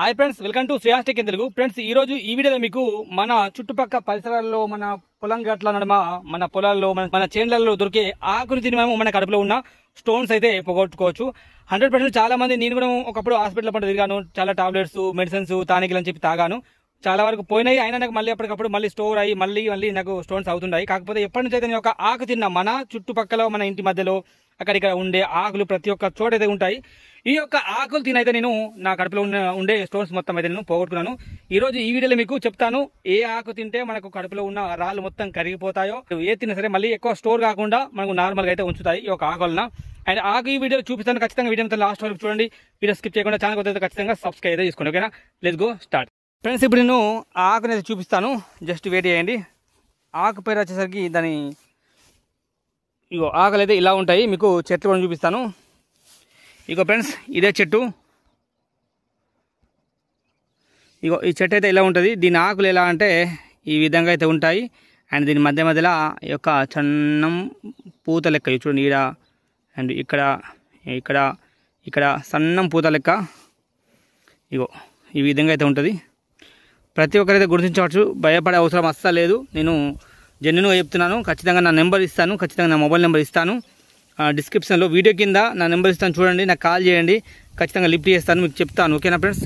Hi friends, welcome to Shreyas tech in Telugu. Friends, ఈ రోజు ఈ వీడియోలో మీకు మన చుట్టుపక్కల పరిసరాల్లో, మన పొలం గట్ల నడుమ, మన పొలాల్లో, మన చేన్లలో దొరికే ఆకులు తిని మేము మన కడుపులో ఉన్న స్టోన్స్ అయితే పోగొట్టుకోవచ్చు. 100% చాలా మంది, నేను కూడా ఒకప్పుడు హాస్పిటల్ పంట తిరిగాను, చాలా టాబ్లెట్స్, మెడిసిన్స్, టానిక్లు అని చెప్పి తాగాను. చాలా వరకు పోయినాయి. అయినా నాకు మళ్ళీ అప్పటికప్పుడు మళ్ళీ స్టోర్ అయ్యి మళ్ళీ నాకు స్టోన్స్ అవుతున్నాయి. కాకపోతే ఎప్పటి నుంచి అయితే నేను ఒక ఆకు తిన్నా, మన చుట్టుపక్కల, మన ఇంటి మధ్యలో అక్కడిక్కడ ఉండే ఆకులు ప్రతి ఒక్క చోట అయితే ఉంటాయి. ఈ యొక్క ఆకులు తినైతే నేను నా కడుపులో ఉండే స్టోన్స్ మొత్తం అయితే నేను పోగొట్టుకున్నాను. ఈ రోజు ఈ వీడియోలో మీకు చెప్తాను, ఏ ఆకు తింటే మనకు కడుపులో ఉన్న రాళ్ళు మొత్తం కరిగిపోతాయో, ఏ తిన్నా సరే మళ్ళీ ఎక్కువ స్టోర్ కాకుండా మనకు నార్మల్గా అయితే ఉంచుతాయి ఈ యొక్క ఆకు వలన. అండ్ ఆకు ఈ వీడియో చూపిస్తాను. ఖచ్చితంగా వీడియో లాస్ట్ వరకు చూడండి. వీడియో స్కిప్ చేయకుండా ఛానల్ కొత్త ఖచ్చితంగా సబ్స్క్రైబ్ అయితే చేసుకోండి. ఓకేనా, లెట్స్ గో స్టార్ట్. ఫ్రెండ్స్, ఇప్పుడు నేను ఆకుని అయితే చూపిస్తాను, జస్ట్ వెయిట్ చేయండి. ఆకు పేరు వచ్చేసరికి దాని ఇగో ఆకులు అయితే ఇలా ఉంటాయి. మీకు చెట్లు కూడా చూపిస్తాను. ఇగో ఫ్రెండ్స్, ఇదే చెట్టు. ఇగో ఈ చెట్టు అయితే ఇలా ఉంటుంది. దీని ఆకులు ఎలా అంటే ఈ విధంగా అయితే ఉంటాయి. అండ్ దీని మధ్య మధ్యలో ఈ యొక్క సన్నం పూత లెక్క చూడండి, ఈడ అండ్ ఇక్కడ ఇక్కడ ఇక్కడ సన్నం పూత లెక్క ఇగో ఈ విధంగా అయితే ఉంటుంది. ప్రతి ఒక్కరైతే గుర్తించవచ్చు, భయపడే అవసరం అస్సలు లేదు. నేను జెన్యున్గా చెప్తున్నాను. ఖచ్చితంగా నా నెంబర్ ఇస్తాను, ఖచ్చితంగా నా మొబైల్ నెంబర్ ఇస్తాను. డిస్క్రిప్షన్లో వీడియో కింద నా నెంబర్ ఇస్తాను, చూడండి, నాకు కాల్ చేయండి, ఖచ్చితంగా లిఫ్ట్ చేస్తాను, మీకు చెప్తాను. ఓకేనా ఫ్రెండ్స్,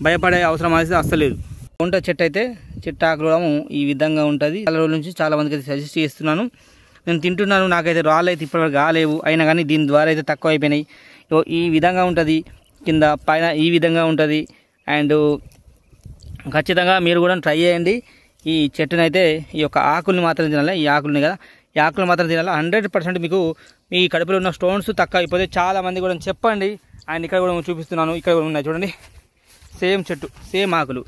భయపడే అవసరం అనేది అస్సలు లేదు. ఉంట చెట్టు అయితే చెట్టు ఆకులు ఈ విధంగా ఉంటుంది. చాలా రోజుల నుంచి చాలా మందికి అయితే సజెస్ట్ చేస్తున్నాను. నేను తింటున్నాను, నాకైతే రాళ్ళు అయితే ఇప్పటివరకు కాలేవు. అయినా కానీ దీని ద్వారా అయితే తక్కువ అయిపోయినాయి. ఈ విధంగా ఉంటుంది, కింద పైన ఈ విధంగా ఉంటుంది. అండ్ ఖచ్చితంగా మీరు కూడా ట్రై చేయండి. ఈ చెట్టునైతే ఈ యొక్క ఆకుల్ని మాత్రం తినాలి. ఈ ఆకుల్ని కదా, ఈ ఆకులు మాత్రం తినాలి. 100% మీకు మీ కడుపులో ఉన్న స్టోన్స్ తక్కువ అయిపోతే చాలా మంది కూడా చెప్పండి. అండ్ ఇక్కడ కూడా చూపిస్తున్నాను, ఇక్కడ కూడా ఉన్నాయి చూడండి, సేమ్ చెట్టు, సేమ్ ఆకులు.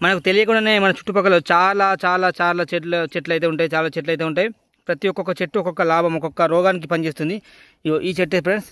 మనకు తెలియకుండానే మన చుట్టుపక్కల చాలా చాలా చాలా చెట్లు అయితే ఉంటాయి, చాలా చెట్లు అయితే ఉంటాయి. ప్రతి ఒక్కొక్క చెట్టు ఒక్కొక్క లాభం, ఒక్కొక్క రోగానికి పనిచేస్తుంది. ఈ చెట్టు ఫ్రెండ్స్,